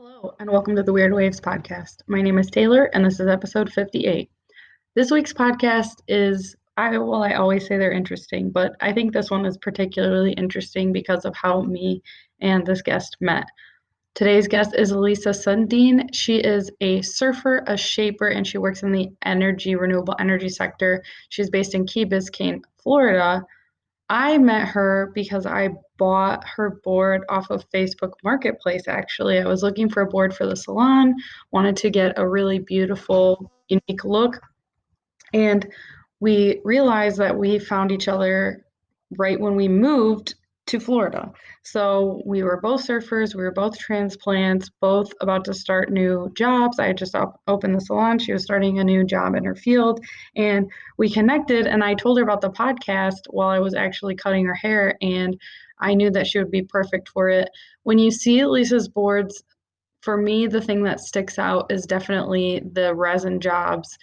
Hello, and welcome to the Weird Waves podcast. My name is Taylor, and this is episode 58. This week's podcast I always say they're interesting, but I think this one is particularly interesting because of how me and this guest met. Today's guest is Elisa Sundeen. She is a surfer, a shaper, and she works in the renewable energy sector. She's based in Key Biscane, Florida. I met her because I bought her board off of Facebook Marketplace, actually. I was looking for a board for the salon, wanted to get a really beautiful, unique look, and we realized that we found each other right when we moved to Florida. So we were both surfers, we were both transplants, both about to start new jobs. I had just opened the salon. She was starting a new job in her field, and we connected. And I told her about the podcast while I was actually cutting her hair, and I knew that she would be perfect for it. When you see Lisa's boards, for me, the thing that sticks out is definitely the resin jobs.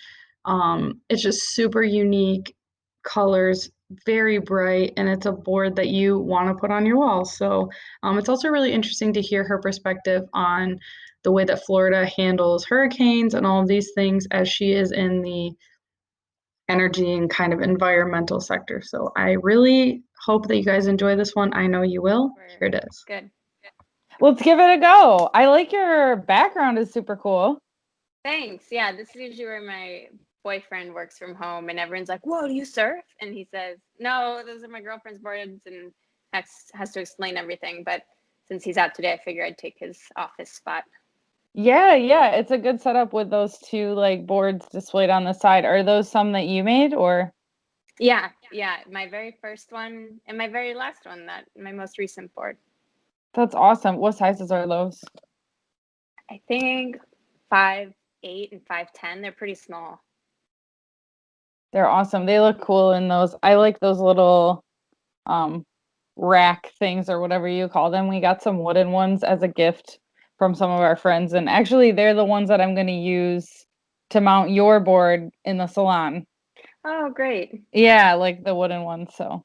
It's just super unique colors, very bright, and it's a board that you want to put on your wall. So it's also really interesting to hear her perspective on the way that Florida handles hurricanes and all of these things as she is in the energy and kind of environmental sector. So I really hope that you guys enjoy this one. I know you will. Here it is. Good. Let's give it a go. I like your background is super cool. Thanks. Yeah, this is usually where my boyfriend works from home, and everyone's like, "Whoa, do you surf?" And he says, "No, those are my girlfriend's boards," and has to explain everything. But since he's out today, I figure I'd take his office spot. Yeah, it's a good setup with those two like boards displayed on the side. Are those some that you made or? Yeah. My very first one and my very last one, that my most recent board. That's awesome. What sizes are those? I think 5'8" and 5'10". They're pretty small. They're awesome. They look cool in those. I like those little rack things or whatever you call them. We got some wooden ones as a gift from some of our friends, and actually they're the ones that I'm going to use to mount your board in the salon. Oh, great. Yeah, like the wooden ones. So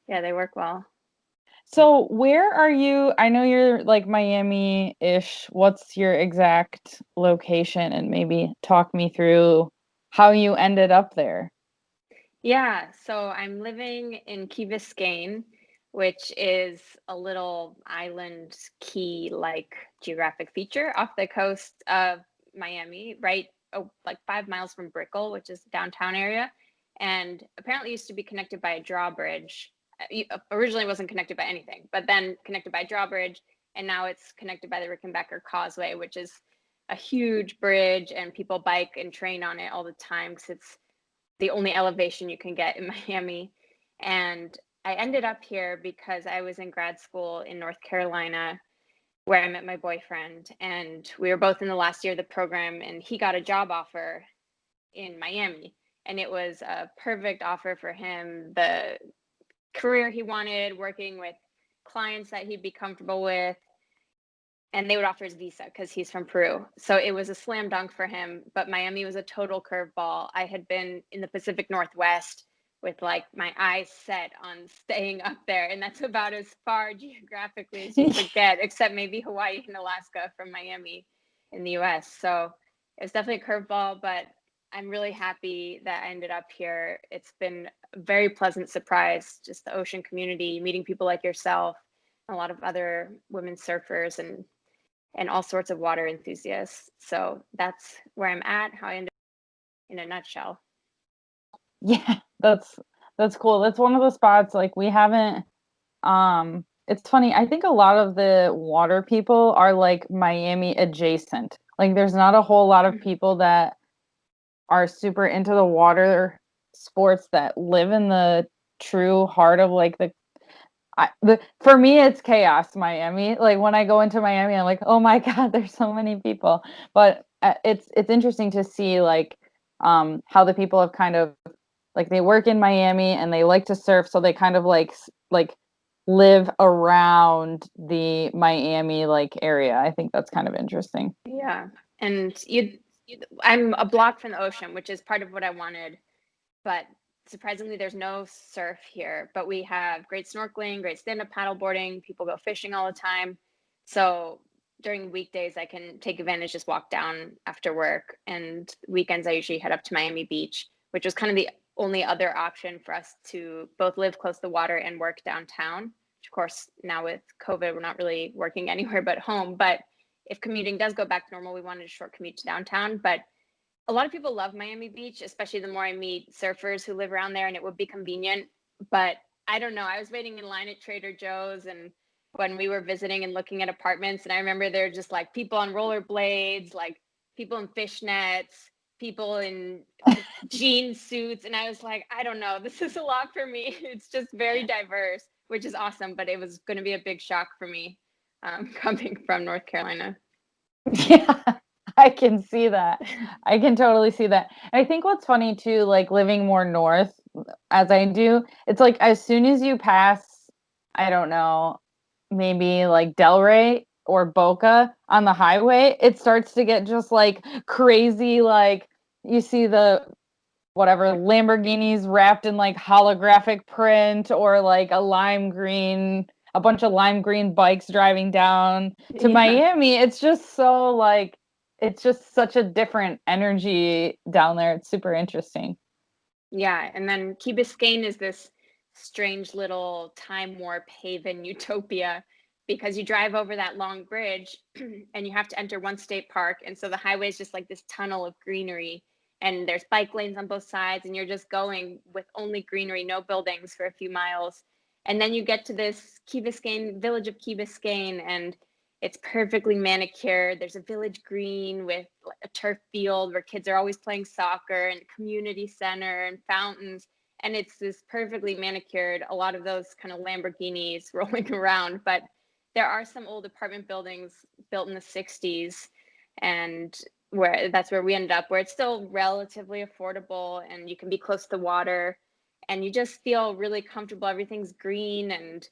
Yeah, they work well. So where are you? I know you're like Miami-ish. What's your exact location? And maybe talk me through how you ended up there. Yeah, so I'm living in Key Biscayne, which is a little island key-like geographic feature off the coast of Miami, right? Oh, like 5 miles from Brickell, which is downtown area, and apparently used to be connected by a drawbridge. Originally wasn't connected by anything, but then connected by a drawbridge, and now it's connected by the Rickenbacker Causeway, which is a huge bridge, and people bike and train on it all the time because it's the only elevation you can get in Miami. And I ended up here because I was in grad school in North Carolina where I met my boyfriend, and we were both in the last year of the program, and he got a job offer in Miami, and it was a perfect offer for him. The career he wanted, working with clients that he'd be comfortable with, and they would offer his visa because he's from Peru. So it was a slam dunk for him. But Miami was a total curveball. I had been in the Pacific Northwest with like my eyes set on staying up there. And that's about as far geographically as you could get, except maybe Hawaii and Alaska from Miami in the US. So it was definitely a curveball, but I'm really happy that I ended up here. It's been a very pleasant surprise, just the ocean community, meeting people like yourself, a lot of other women surfers, and all sorts of water enthusiasts. So that's where I'm at, how I ended up in a nutshell. Yeah, that's cool. That's one of the spots like we haven't it's funny. I think a lot of the water people are like Miami adjacent. Like there's not a whole lot of people that are super into the water sports that live in the true heart of like for me it's chaos Miami. Like when I go into Miami I'm like, "Oh my god, there's so many people." But it's interesting to see like how the people have kind of like they work in Miami and they like to surf, so they kind of like live around the Miami like area. I think that's kind of interesting. Yeah. And I'm a block from the ocean, which is part of what I wanted, but surprisingly there's no surf here, but we have great snorkeling, great stand-up paddleboarding, people go fishing all the time. So during weekdays I can take advantage, just walk down after work, and weekends I usually head up to Miami Beach, which was kind of the only other option for us to both live close to the water and work downtown. Which of course now with COVID we're not really working anywhere but home, but if commuting does go back to normal, we wanted a short commute to downtown. But a lot of people love Miami Beach, especially the more I meet surfers who live around there, and it would be convenient. But I don't know. I was waiting in line at Trader Joe's, and when we were visiting and looking at apartments, and I remember there were just like people on rollerblades, like people in fishnets, people in jean suits, and I was like, I don't know, this is a lot for me. It's just very diverse, which is awesome, but it was going to be a big shock for me coming from North Carolina. Yeah, I can see that. I can totally see that. And I think what's funny too, like living more north as I do, it's like as soon as you pass, I don't know, maybe like Delray or Boca on the highway, it starts to get just like crazy. Like you see the whatever Lamborghinis wrapped in like holographic print or like a bunch of lime green bikes driving down to Yeah. Miami. It's just so like it's just such a different energy down there. It's super interesting. Yeah, and then Key Biscayne is this strange little time warp haven utopia because you drive over that long bridge and you have to enter one state park. And so the highway is just like this tunnel of greenery, and there's bike lanes on both sides, and you're just going with only greenery, no buildings for a few miles. And then you get to this Key Biscayne, village of Key Biscayne, and it's perfectly manicured. There's a village green with a turf field where kids are always playing soccer, and community center and fountains. And it's this perfectly manicured, a lot of those kind of Lamborghinis rolling around. But there are some old apartment buildings built in the 60s, and where that's where we ended up, where it's still relatively affordable and you can be close to water and you just feel really comfortable. Everything's green, and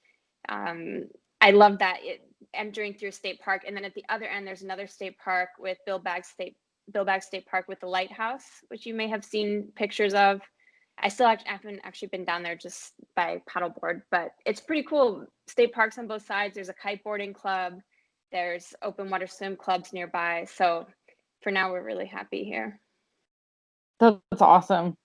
I love that entering through a state park, and then at the other end there's another state park with Billbag State Park with the lighthouse, which you may have seen pictures of. I still haven't actually been down there just by paddleboard, but it's pretty cool. State parks on both sides. There's a kiteboarding club. There's open water swim clubs nearby. So for now, we're really happy here. That's awesome.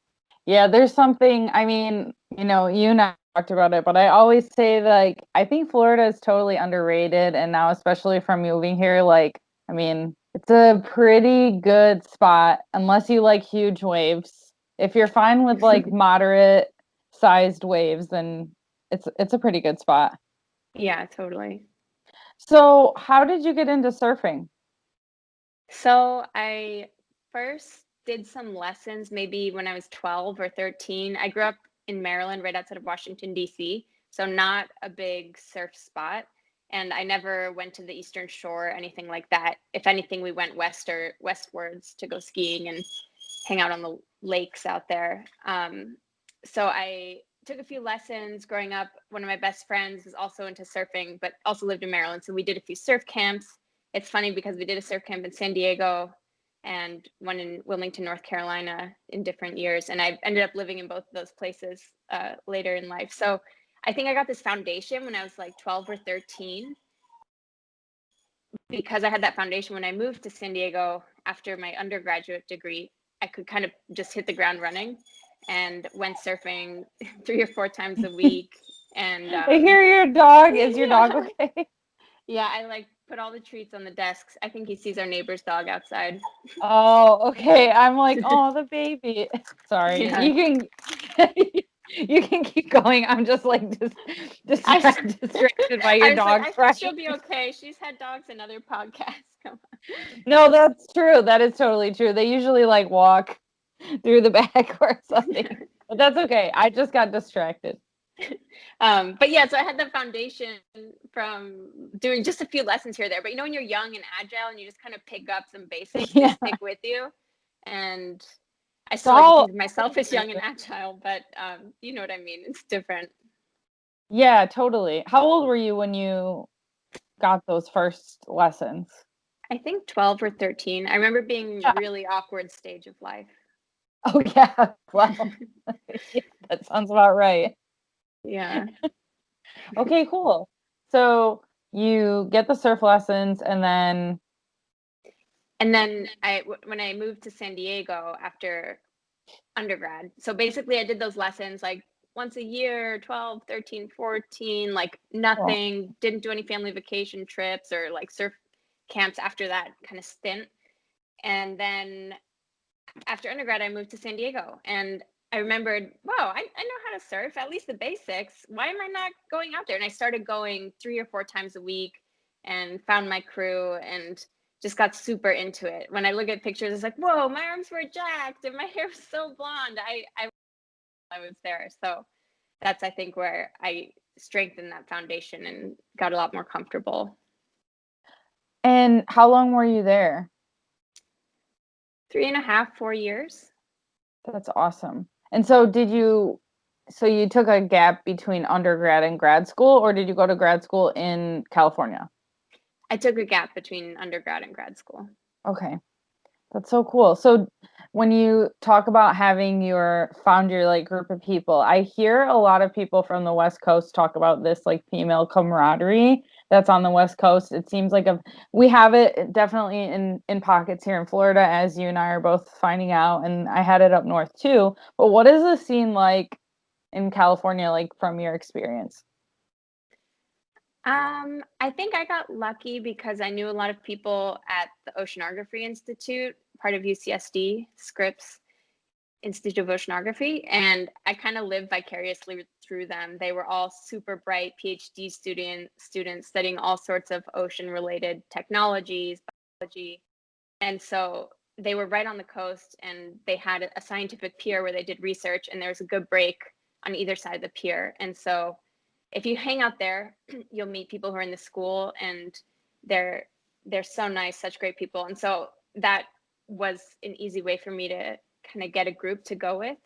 Yeah, there's something, I mean, you and I talked about it, but I always say like I think Florida is totally underrated, and now especially from moving here, like I mean, it's a pretty good spot unless you like huge waves. If you're fine with like moderate sized waves, then it's a pretty good spot. Yeah, totally. So, how did you get into surfing? So I first did some lessons maybe when I was 12 or 13. I grew up in Maryland, right outside of Washington, D.C., so not a big surf spot. And I never went to the Eastern Shore or anything like that. If anything, we went westwards to go skiing and hang out on the lakes out there. So I took a few lessons growing up. One of my best friends was also into surfing, but also lived in Maryland. So we did a few surf camps. It's funny because we did a surf camp in San Diego and one in Wilmington, North Carolina in different years. And I ended up living in both of those places later in life. So I think I got this foundation when I was like 12 or 13. Because I had that foundation when I moved to San Diego after my undergraduate degree, I could kind of just hit the ground running and went surfing 3 or 4 times a week. And I hear your dog. Is your yeah. dog okay? Yeah, I like put all the treats on the desks. I think he sees our neighbor's dog outside. Oh, okay. I'm like, oh, the baby. Sorry. Yeah. You can keep going. I'm just like distracted by your I was like, dog I think crying. she'll be okay. She's had dogs in other podcasts. Come on. No, that's true. That is totally true. They usually like walk through the back or something. But that's okay. I just got distracted. But yeah, so I had the foundation from doing just a few lessons here or there. But when you're young and agile and you just kind of pick up some basics, they Yeah. stick with you. And I It's still like to all think of myself as young and agile, but you know what I mean? It's different. Yeah, totally. How old were you when you got those first lessons? I think 12 or 13. I remember being Yeah. really awkward stage of life. Oh yeah. Wow. Yeah, that sounds about right. Yeah. Okay, cool. So you get the surf lessons and then when I moved to San Diego after undergrad, so basically I did those lessons like once a year, 12, 13, 14, like oh, nothing, didn't do any family vacation trips or like surf camps after that kind of stint. And then after undergrad, I moved to San Diego and I remembered, wow, I know how to surf, at least the basics. Why am I not going out there? And I started going 3 or 4 times a week and found my crew and just got super into it. When I look at pictures, it's like, whoa, my arms were jacked and my hair was so blonde. I was there. So that's, I think, where I strengthened that foundation and got a lot more comfortable. and how long were you there? 3.5, 4 years. That's awesome. And so you took a gap between undergrad and grad school, or did you go to grad school in California? I took a gap between undergrad and grad school. Okay. That's so cool. So when you talk about having found your like group of people, I hear a lot of people from the West Coast talk about this like female camaraderie that's on the West Coast. It seems like we have it definitely in pockets here in Florida, as you and I are both finding out, and I had it up north too. But what is the scene like in California, like from your experience? I think I got lucky because I knew a lot of people at the Oceanography Institute, part of UCSD, Scripps Institute of Oceanography, and I kind of lived vicariously through them. They were all super bright PhD students studying all sorts of ocean-related technologies, biology, and so they were right on the coast, and they had a scientific pier where they did research, and there was a good break on either side of the pier, and so if you hang out there, you'll meet people who are in the school, and they're so nice, such great people. And so that was an easy way for me to kind of get a group to go with.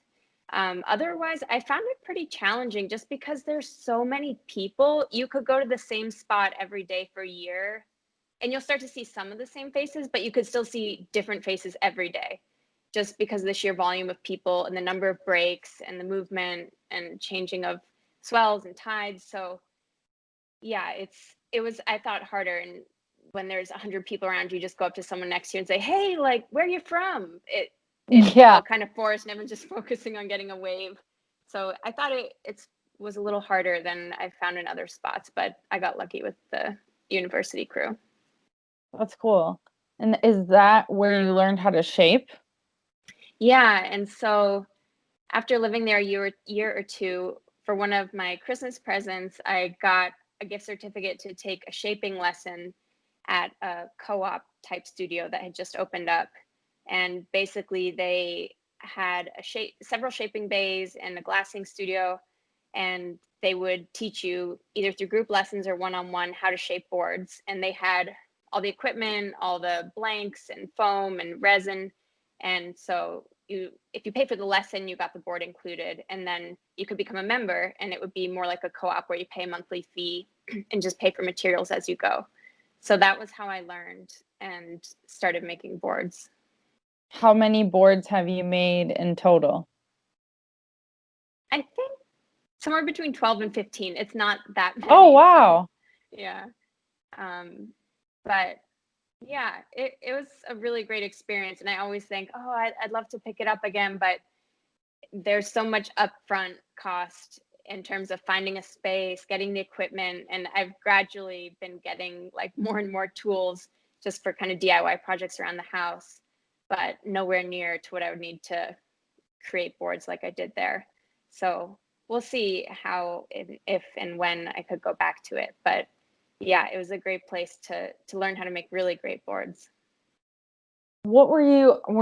Otherwise, I found it pretty challenging just because there's so many people. You could go to the same spot every day for a year, and you'll start to see some of the same faces, but you could still see different faces every day just because of the sheer volume of people and the number of breaks and the movement and changing of swells and tides. So yeah, it was, I thought, harder. And when there's 100 people around you, just go up to someone next to you and say, hey, like, where are you from? It Yeah, felt kind of forced and everyone's just focusing on getting a wave. So I thought it was a little harder than I found in other spots, but I got lucky with the university crew. that's cool. And is that where you learned how to shape? Yeah, and so after living there a year or two, for one of my Christmas presents, I got a gift certificate to take a shaping lesson at a co-op type studio that had just opened up. And basically they had several shaping bays and a glassing studio, and they would teach you either through group lessons or one-on-one how to shape boards. And they had all the equipment, all the blanks and foam and resin. And so if you pay for the lesson, you got the board included, and then you could become a member, and it would be more like a co-op where you pay a monthly fee and just pay for materials as you go. So that was how I learned and started making boards. How many boards have you made in total? I think somewhere between 12 and 15. It's not that Oh, many, but wow. yeah. Um, but yeah, it was a really great experience. And I always think, oh, I'd love to pick it up again, but there's so much upfront cost in terms of finding a space, getting the equipment. And I've gradually been getting like more and more tools just for kind of DIY projects around the house, but nowhere near to what I would need to create boards like I did there. So we'll see how, if and when I could go back to it. But yeah, it was a great place to learn how to make really great boards. What were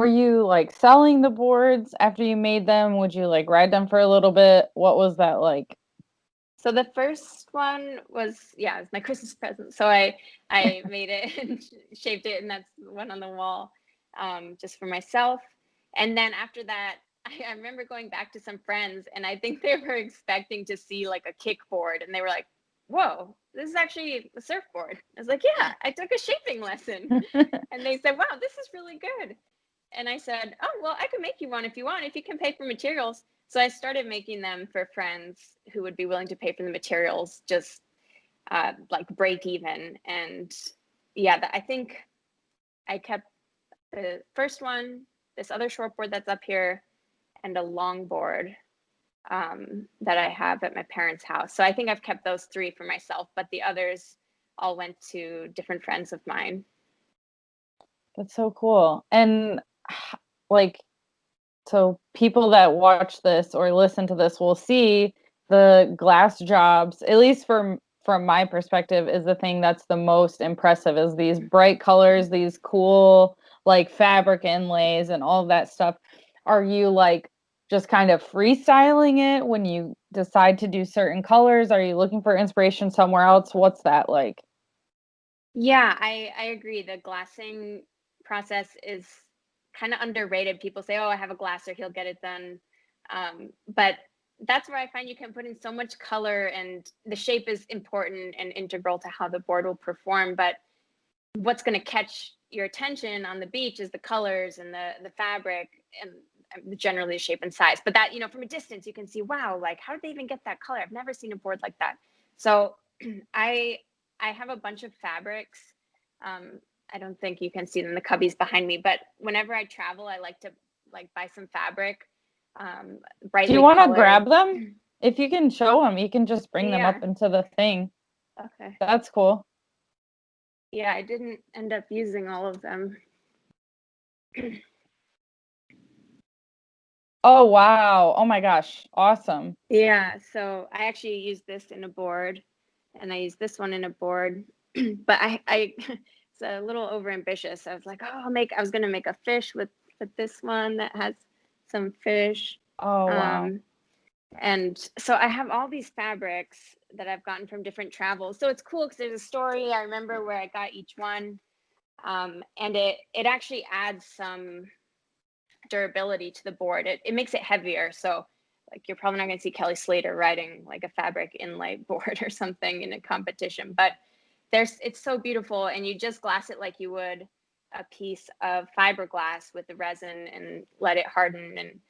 you like selling the boards after you made them? Would you like ride them for a little bit? What was that like? So the first one was, yeah, it's my Christmas present. So I made it and shaped it, and that's the one on the wall, just for myself. And then after that, I remember going back to some friends, and I think they were expecting to see like a kickboard, and they were like, "Whoa, this is actually a surfboard." I was like, "Yeah, I took a shaping lesson," and they said, "Wow, this is really good." And I said, "Oh, well, I could make you one if you want, if you can pay for materials." So I started making them for friends who would be willing to pay for the materials, just like break even. And yeah, I think I kept the first one, this other shortboard that's up here, and a longboard that I have at my parents' house. So I think I've kept those three for myself, but the others all went to different friends of mine. That's so cool. And like, so people that watch this or listen to this will see the glass jobs, at least from my perspective, is the thing that's the most impressive, is these bright colors, these cool like fabric inlays and all that stuff. Are you like just kind of freestyling it when you decide to do certain colors? Are you looking for inspiration somewhere else? What's that like? Yeah, I agree. The glassing process is kind of underrated. People say, oh, I have a glasser, he'll get it done. But that's where I find you can put in so much color, and the shape is important and integral to how the board will perform. But what's going to catch your attention on the beach is the colors and the fabric and generally the shape and size. But that, from a distance, you can see, wow, like how did they even get that color? I've never seen a board like that. So I have a bunch of fabrics. I don't think you can see them in the cubbies behind me, but whenever I travel, I like to buy some fabric, Do you brightly want to colored. grab them? If you can show them, you can just bring them Yeah. up into the thing. Okay. That's cool. Yeah, I didn't end up using all of them. Oh, wow. Oh my gosh. Awesome. Yeah, so I actually use this in a board, and I use this one in a board, but I it's a little overambitious. I was like, oh, I was gonna make a fish with this one that has some fish. Oh, wow. And so I have all these fabrics that I've gotten from different travels. So it's cool because there's a story. I remember where I got each one, and it actually adds some durability to the board. It makes it heavier. So like you're probably not going to see Kelly Slater riding like a fabric inlay board or something in a competition, but it's so beautiful, and you just glass it like you would a piece of fiberglass with the resin and let it harden, and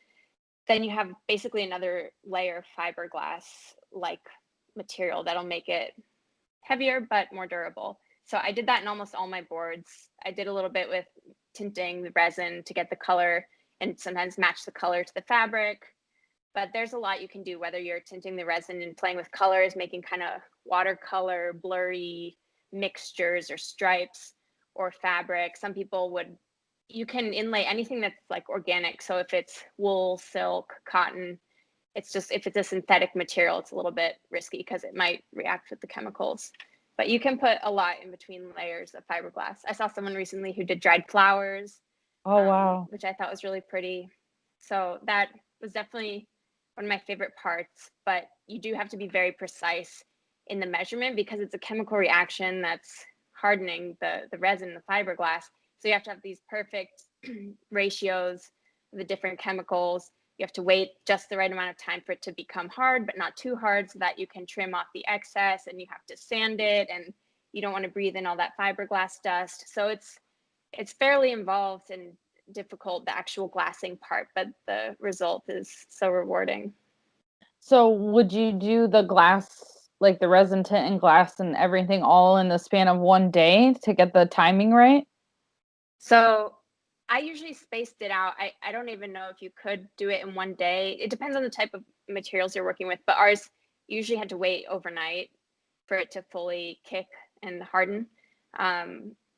then you have basically another layer of fiberglass like material that'll make it heavier but more durable. So I did that in almost all my boards. I did a little bit with tinting the resin to get the color and sometimes match the color to the fabric. But there's a lot you can do, whether you're tinting the resin and playing with colors, making kind of watercolor, blurry mixtures or stripes, or fabric. Some people you can inlay anything that's like organic. So if it's wool, silk, cotton, it's just, if it's a synthetic material, it's a little bit risky because it might react with the chemicals. But you can put a lot in between layers of fiberglass. I saw someone recently who did dried flowers, Oh, wow. which I thought was really pretty. So that was definitely one of my favorite parts, but you do have to be very precise in the measurement because it's a chemical reaction that's hardening the resin, the fiberglass. So you have to have these perfect ratios of the different chemicals. You have to wait just the right amount of time for it to become hard, but not too hard, so that you can trim off the excess, and you have to sand it, and you don't want to breathe in all that fiberglass dust. So it's fairly involved and difficult, the actual glassing part, but the result is so rewarding. So would you do the glass, like the resin tint and glass and everything all in the span of one day to get the timing right? So I usually spaced it out. I don't even know if you could do it in one day. It depends on the type of materials you're working with, but ours usually had to wait overnight for it to fully kick and harden.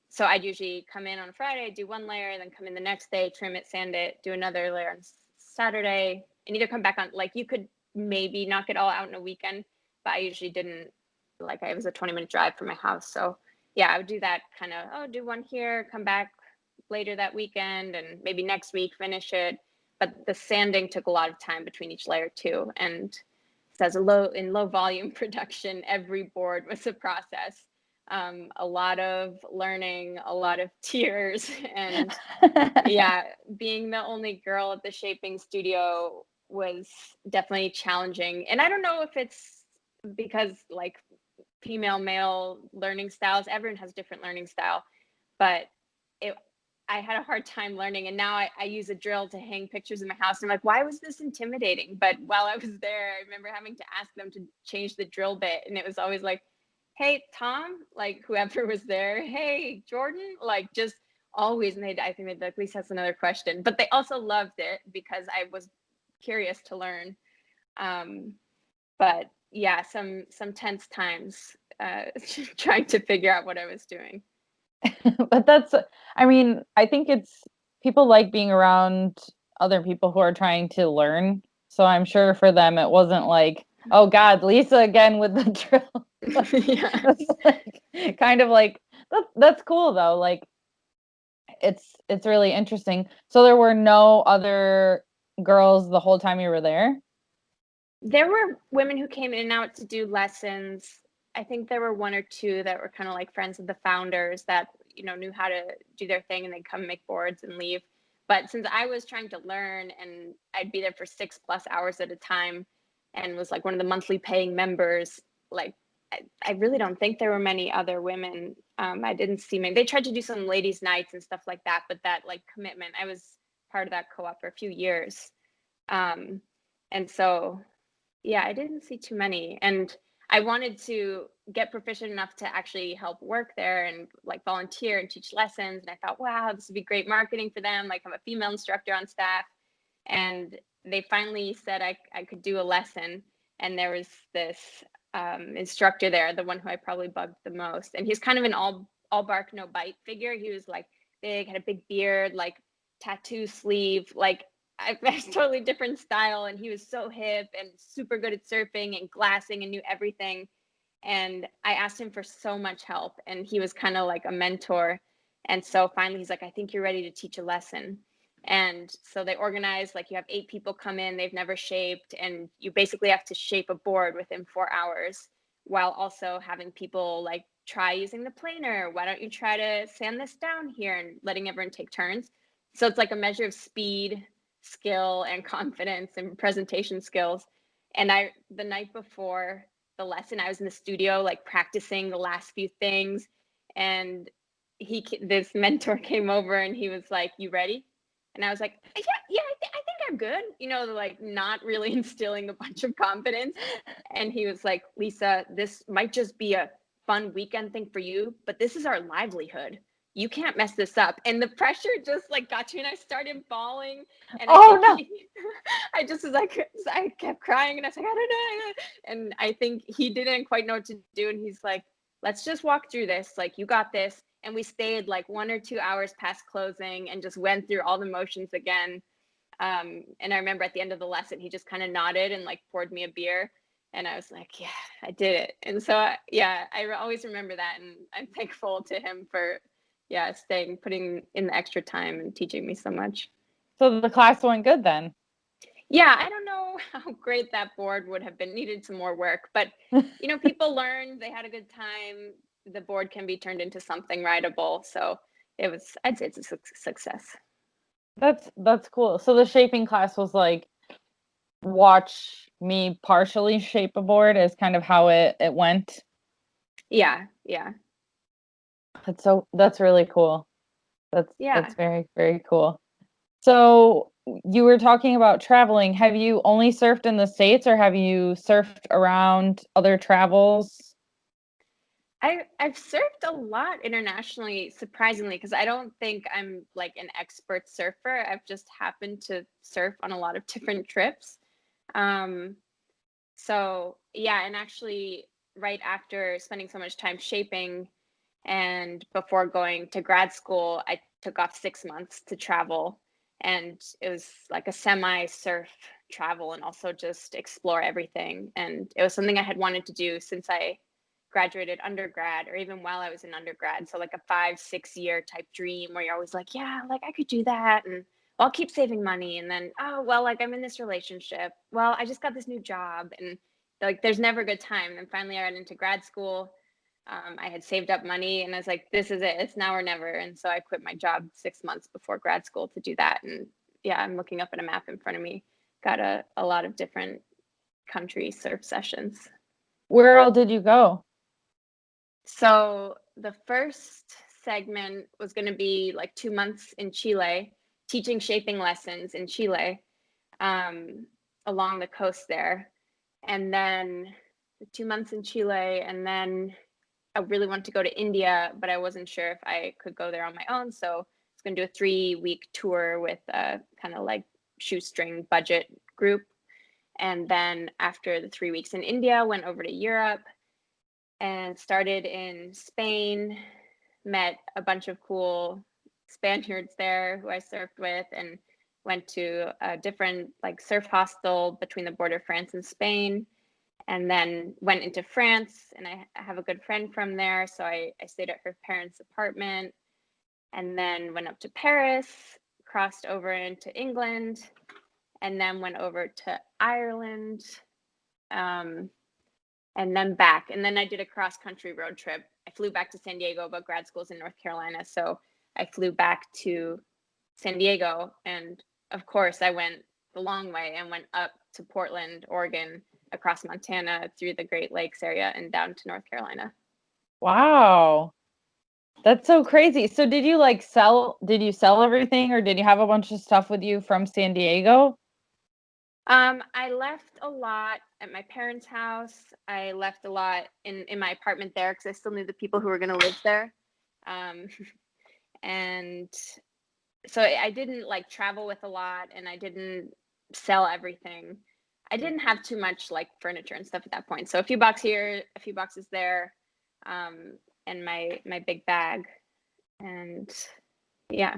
So I'd usually come in on Friday, do one layer, then come in the next day, trim it, sand it, do another layer on Saturday, and either come back on, like you could maybe knock it all out in a weekend, but I usually didn't. Like, it was a 20-minute drive from my house. So yeah, I would do that kind of, do one here, come back later that weekend, and maybe next week finish it. But the sanding took a lot of time between each layer too. And as in low volume production, every board was a process. A lot of learning, a lot of tears, and yeah, being the only girl at the shaping studio was definitely challenging. And I don't know if it's because like female male learning styles, everyone has different learning style, but I had a hard time learning, and now I use a drill to hang pictures in my house. I'm like, why was this intimidating? But while I was there, I remember having to ask them to change the drill bit, and it was always like, hey, Tom, like whoever was there, hey, Jordan, like just always. And I think they'd be like, Lisa has another question. But they also loved it because I was curious to learn. But yeah, some tense times trying to figure out what I was doing. But that's, I mean, I think it's people like being around other people who are trying to learn. So I'm sure for them it wasn't like, oh God, Lisa again with the drill. Yeah. It's like kind of like that's cool though. Like it's really interesting. So there were no other girls the whole time you were there? There were women who came in and out to do lessons. I think there were one or two that were kind of like friends of the founders that, knew how to do their thing and they'd come make boards and leave. But since I was trying to learn and I'd be there for 6+ hours at a time and was like one of the monthly paying members, like I really don't think there were many other women. I didn't see many. They tried to do some ladies' nights and stuff like that, but that like commitment, I was part of that co-op for a few years. And so yeah, I didn't see too many. And I wanted to get proficient enough to actually help work there and like volunteer and teach lessons. And I thought, wow, this would be great marketing for them. Like I'm a female instructor on staff. And they finally said I could do a lesson. And there was this instructor there, the one who I probably bugged the most. And he's kind of an all bark, no bite figure. He was like big, had a big beard, like tattoo sleeve, like I was totally different style, and he was so hip and super good at surfing and glassing and knew everything. And I asked him for so much help, and he was kind of like a mentor. And so finally he's like, I think you're ready to teach a lesson. And so they organized, like, you have 8 people come in, they've never shaped, and you basically have to shape a board within 4 hours, while also having people like try using the planer. Why don't you try to sand this down here, and letting everyone take turns. So it's like a measure of speed, skill, and confidence and presentation skills. And the night before the lesson, I was in the studio like practicing the last few things, and this mentor came over and he was like, you ready? And I was like, yeah, I think I'm good, like not really instilling a bunch of confidence. And he was like, Lisa, this might just be a fun weekend thing for you, but this is our livelihood. You can't mess this up. And the pressure just like got you, and I started bawling. And I Oh think no. I just was like, I kept crying, and I was like, I don't know. And I think he didn't quite know what to do. And he's like, let's just walk through this. Like, you got this. And we stayed like 1 or 2 hours past closing and just went through all the motions again. And I remember at the end of the lesson, he just kind of nodded and like poured me a beer. And I was like, yeah, I did it. And so, yeah, I always remember that. And I'm thankful to him for, yeah, putting in the extra time and teaching me so much. So the class went good then? Yeah, I don't know how great that board would have been. Needed some more work, but people learned, they had a good time. The board can be turned into something writable. So I'd say it's a success. That's cool. So the shaping class was like watch me partially shape a board is kind of how it went. Yeah. That's really cool. Yeah. That's very, very cool. So you were talking about traveling. Have you only surfed in the States or have you surfed around other travels? I've surfed a lot internationally, surprisingly, because I don't think I'm like an expert surfer. I've just happened to surf on a lot of different trips. Um, so yeah, and actually right after spending so much time shaping and before going to grad school, I took off 6 months to travel. And it was like a semi surf travel and also just explore everything. And it was something I had wanted to do since I graduated undergrad, or even while I was in undergrad. So like a 5-6 year type dream where you're always like, yeah, like I could do that. And I'll keep saving money. And then, oh, well, like I'm in this relationship. Well, I just got this new job. And like there's never a good time. And then finally I got into grad school. I had saved up money and I was like, this is it. It's now or never. And so I quit my job 6 months before grad school to do that. And yeah, I'm looking up at a map in front of me. Got a lot of different country surf sessions. Where all did you go? So the first segment was going to be like 2 months in Chile, teaching shaping lessons in Chile, along the coast there. And then 2 months in Chile, and then I really wanted to go to India, but I wasn't sure if I could go there on my own. So I was going to do a 3-week tour with a kind of like shoestring budget group. And then after the 3 weeks in India, went over to Europe and started in Spain, met a bunch of cool Spaniards there who I surfed with, and went to a different like surf hostel between the border of France and Spain, and then went into France, and I have a good friend from there, so I stayed at her parents' apartment, and then went up to Paris, crossed over into England, and then went over to Ireland, and then back. And then I did a cross country road trip. I flew back to San Diego, but grad school's in North Carolina. So I flew back to San Diego. And of course, I went the long way and went up to Portland, Oregon, across Montana, through the Great Lakes area, and down to North Carolina. Wow. That's so crazy. So did you sell everything, or did you have a bunch of stuff with you from San Diego? I left a lot at my parents' house. I left a lot in my apartment there because I still knew the people who were going to live there. And so I didn't like travel with a lot, and I didn't sell everything. I didn't have too much like furniture and stuff at that point. So a few boxes here, a few boxes there, and my big bag. And yeah.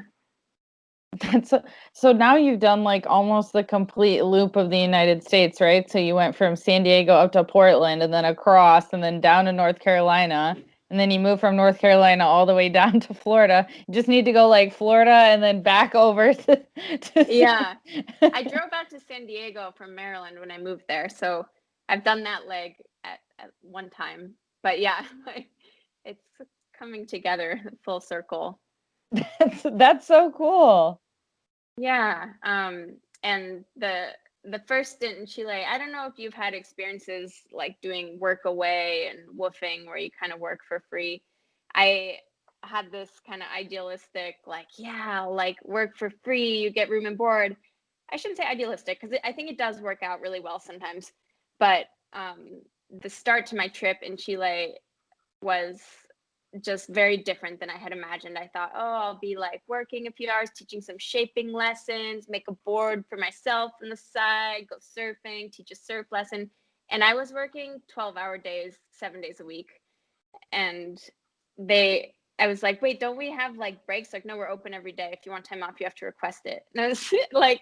So now you've done like almost the complete loop of the United States, right? So you went from San Diego up to Portland, and then across, and then down to North Carolina, and then you moved from North Carolina all the way down to Florida. You just need to go like Florida and then back over to Yeah. I drove out to San Diego from Maryland when I moved there. So I've done that leg at one time. But yeah, it's coming together full circle. That's so cool. Yeah. And the first stint in Chile, I don't know if you've had experiences like doing work away and woofing where you kind of work for free. I had this kind of idealistic, like, yeah, like work for free, you get room and board. I shouldn't say idealistic because I think it does work out really well sometimes. But the start to my trip in Chile was just very different than I had imagined. I thought, oh, I'll be like working a few hours, teaching some shaping lessons, make a board for myself on the side, go surfing, teach a surf lesson. And I was working 12-hour days, 7 days a week. And I was like, wait, don't we have like breaks? Like, no, we're open every day. If you want time off, you have to request it. And I was like,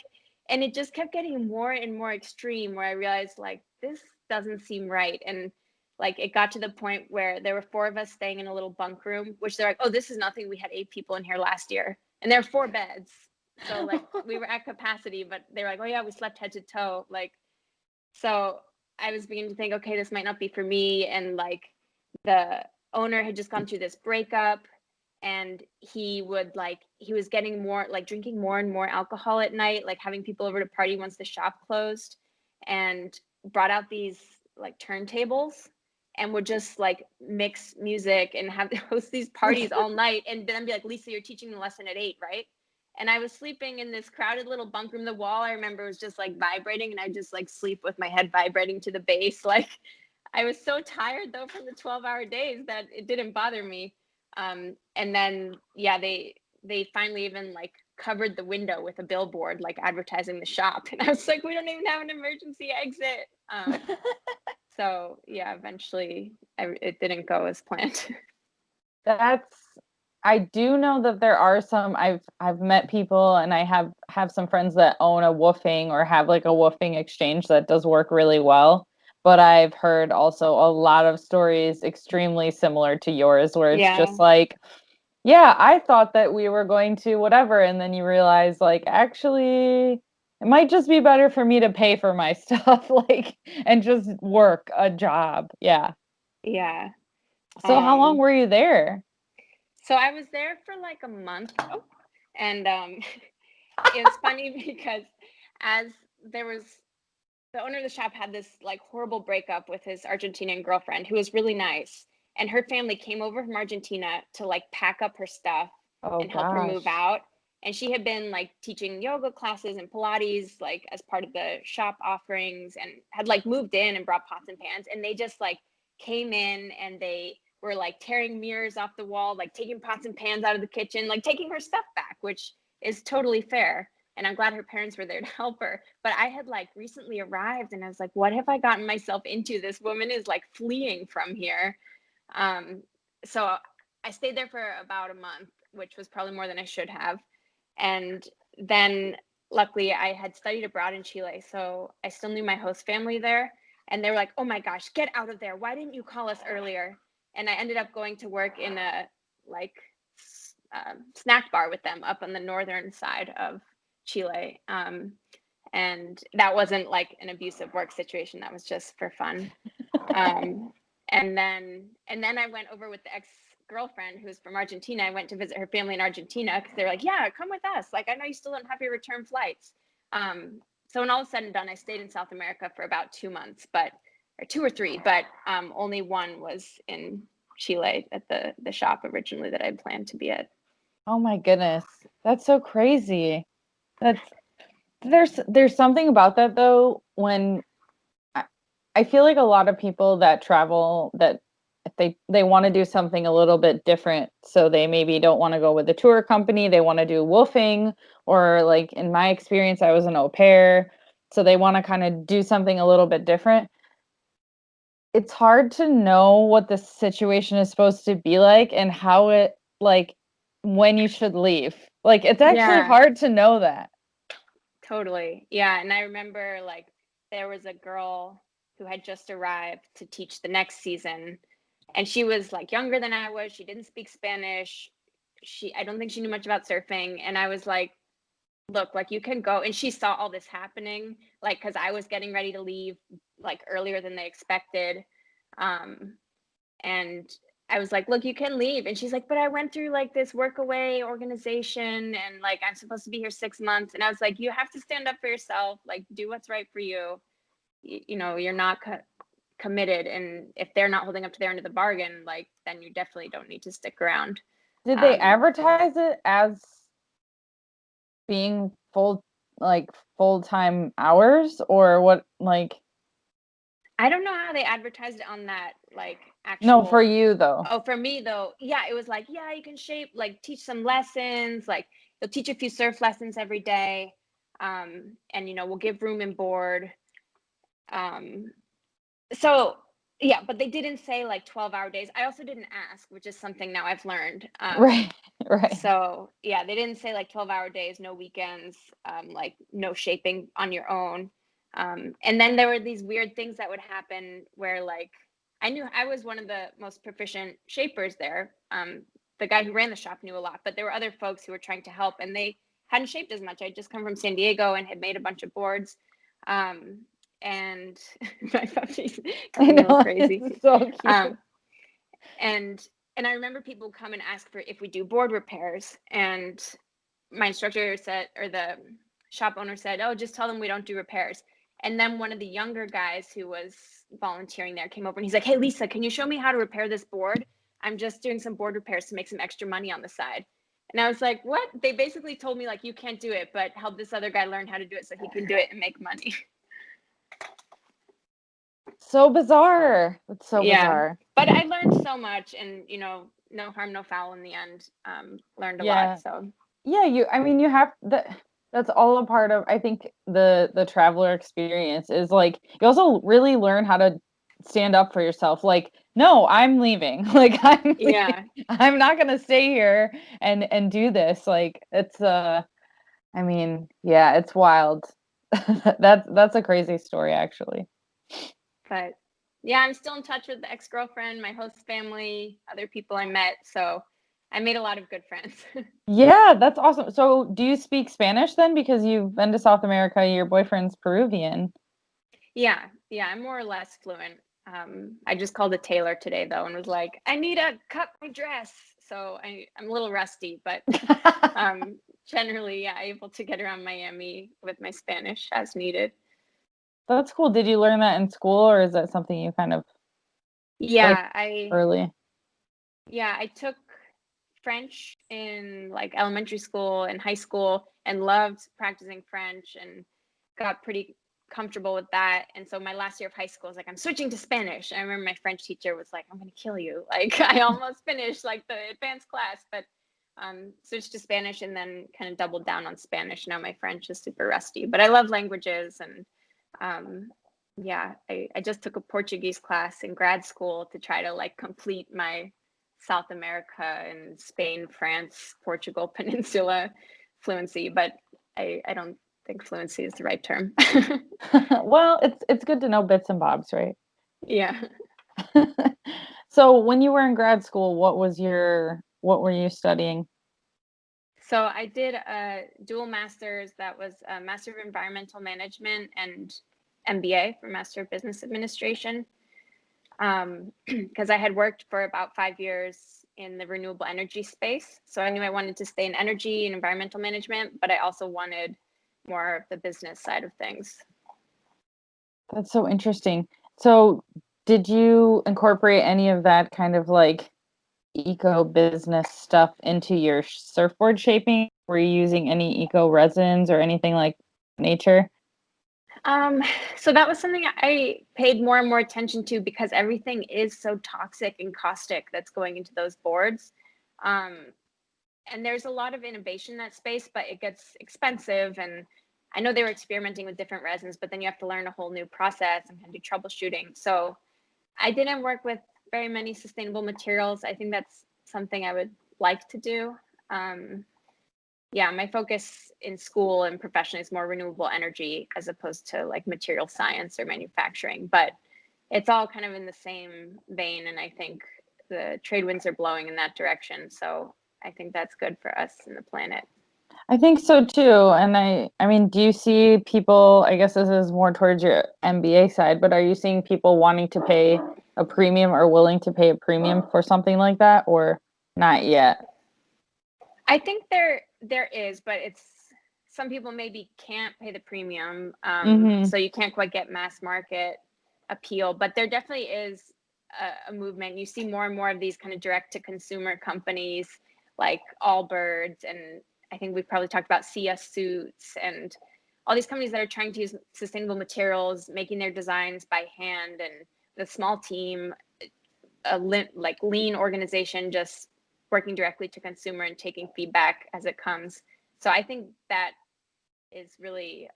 and it just kept getting more and more extreme where I realized like, this doesn't seem right. And like it got to the point where there were 4 of us staying in a little bunk room, which they're like, oh, this is nothing. We had 8 people in here last year. And there are 4 beds. So like we were at capacity, but they were like, oh yeah, we slept head to toe. Like, so I was beginning to think, okay, this might not be for me. And like the owner had just gone through this breakup, and he was getting more like drinking more and more alcohol at night, like having people over to party once the shop closed, and brought out these like turntables and would just like mix music and have host these parties all night, and then be like, Lisa, you're teaching the lesson at 8, right? And I was sleeping in this crowded little bunk room. The wall, I remember, was just like vibrating, and I just like sleep with my head vibrating to the bass. Like I was so tired though from the 12-hour days that it didn't bother me. And then yeah, they finally even like covered the window with a billboard like advertising the shop, and I was like, we don't even have an emergency exit. So yeah, eventually it didn't go as planned. I do know that there are some. I've met people, and I have some friends that own a woofing or have like a woofing exchange that does work really well. But I've heard also a lot of stories extremely similar to yours, where it's Yeah. just like, yeah, I thought that we were going to whatever, and then you realize like actually it might just be better for me to pay for my stuff, like, and just work a job. Yeah. Yeah. So how long were you there? So I was there for like a month. Oh, and it was funny because as there was the owner of the shop had this like horrible breakup with his Argentinian girlfriend who was really nice, and her family came over from Argentina to like pack up her stuff and help her move out. And she had been like teaching yoga classes and Pilates like as part of the shop offerings, and had like moved in and brought pots and pans, and they just like came in and they were like tearing mirrors off the wall, like taking pots and pans out of the kitchen, like taking her stuff back, which is totally fair. And I'm glad her parents were there to help her. But I had like recently arrived and I was like, what have I gotten myself into? This woman is like fleeing from here. So I stayed there for about a month, which was probably more than I should have. And then luckily I had studied abroad in Chile. So I still knew my host family there. And they were like, oh my gosh, get out of there. Why didn't you call us earlier? And I ended up going to work in a like snack bar with them up on the northern side of Chile. And that wasn't like an abusive work situation. That was just for fun. And then I went over with the ex-girlfriend who's from Argentina. I went to visit her family in Argentina because they're like, yeah, come with us. Like, I know you still don't have your return flights. So when all is said and done, I stayed in South America for about 2 months, or 2 or 3, but only one was in Chile at the shop originally that I had planned to be at. Oh my goodness. That's so crazy. There's something about that though, when I feel like a lot of people that travel, that they want to do something a little bit different. So they maybe don't want to go with the tour company. They want to do woofing, or like in my experience, I was an au pair. So they want to kind of do something a little bit different. It's hard to know what the situation is supposed to be like and how it, like, when you should leave. Like, it's actually hard to know that. Totally. Yeah. And I remember like there was a girl who had just arrived to teach the next season. And she was like younger than I was. She didn't speak Spanish. I don't think she knew much about surfing. And I was like, look, like you can go. And she saw all this happening, like, because I was getting ready to leave like earlier than they expected. And I was like, look, you can leave. And she's like, but I went through like this work away organization and like I'm supposed to be here 6 months. And I was like, you have to stand up for yourself, like do what's right for you. You know, you're not committed. And if they're not holding up to their end of the bargain, like then you definitely don't need to stick around. Did they advertise it as being full-time hours, or what? Like, I don't know how they advertised it on that, like actual. no, for you though. Oh, for me though, yeah, it was like, yeah, you can like teach some lessons, like you'll teach a few surf lessons every day, and you know we'll give room and board. So yeah, but they didn't say like 12-hour days. I also didn't ask, which is something now I've learned. Right. So yeah, they didn't say like 12-hour days, no weekends, like no shaping on your own. And then there were these weird things that would happen where like I knew I was one of the most proficient shapers there. The guy who ran the shop knew a lot, but there were other folks who were trying to help and they hadn't shaped as much. I'd just come from San Diego and had made a bunch of boards. And my puppy's going a little crazy. It's so cute. And I remember people come and ask for if we do board repairs, and my instructor said, or the shop owner said, oh, just tell them we don't do repairs. And then one of the younger guys who was volunteering there came over and he's like, hey, Lisa, can you show me how to repair this board? I'm just doing some board repairs to make some extra money on the side. And I was like, what? They basically told me like, you can't do it, but help this other guy learn how to do it so he can do it and make money. So bizarre. It's so bizarre. But I learned so much, and you know, no harm, no foul in the end. Learned a lot. So yeah, you have that's all a part of, I think, the traveler experience is like you also really learn how to stand up for yourself. Like, no, I'm leaving. Like I'm leaving. I'm not gonna stay here and do this. Like it's I mean, yeah, it's wild. That's a crazy story actually. But yeah, I'm still in touch with the ex-girlfriend, my host family, other people I met. So I made a lot of good friends. Yeah, that's awesome. So do you speak Spanish then? Because you've been to South America, your boyfriend's Peruvian. Yeah, I'm more or less fluent. I just called a tailor today though and was like, I need to cut my dress. So I'm a little rusty, but generally, yeah, able to get around Miami with my Spanish as needed. That's cool. Did you learn that in school, or is that something you kind of early? Yeah, I took French in like elementary school and high school and loved practicing French and got pretty comfortable with that. And so my last year of high school, I was like, I'm switching to Spanish. And I remember my French teacher was like, I'm going to kill you. Like, I almost finished like the advanced class, but switched to Spanish and then kind of doubled down on Spanish. Now my French is super rusty, but I love languages. And yeah, I just took a Portuguese class in grad school to try to like complete my South America and Spain, France, Portugal peninsula fluency, but I don't think fluency is the right term. Well, it's good to know bits and bobs, right? Yeah. So when you were in grad school, what were you studying? So I did a dual master's that was a Master of Environmental Management and MBA for Master of Business Administration. Because I had worked for about 5 years in the renewable energy space. So I knew I wanted to stay in energy and environmental management, but I also wanted more of the business side of things. That's so interesting. So did you incorporate any of that kind of like eco business stuff into your surfboard shaping? Were you using any eco resins or anything like nature? So that was something I paid more and more attention to because everything is so toxic and caustic that's going into those boards. And there's a lot of innovation in that space, but it gets expensive. And I know they were experimenting with different resins, but then you have to learn a whole new process and kind of do troubleshooting. So I didn't work with very many sustainable materials. I think that's something I would like to do. Yeah, my focus in school and professionally is more renewable energy as opposed to like material science or manufacturing, but it's all kind of in the same vein. And I think the trade winds are blowing in that direction. So I think that's good for us and the planet. I think so too. And I mean, do you see people, I guess this is more towards your MBA side, but are you seeing people wanting to pay a premium or willing to pay a premium for something like that or not yet? I think there is, but it's some people maybe can't pay the premium, Mm-hmm. so you can't quite get mass market appeal. But there definitely is a movement. You see more and more of these kind of direct to consumer companies like Allbirds, and I think we've probably talked about CS Suits and all these companies that are trying to use sustainable materials, making their designs by hand, and the small team, like lean organization, just working directly to consumer and taking feedback as it comes. So I think that is really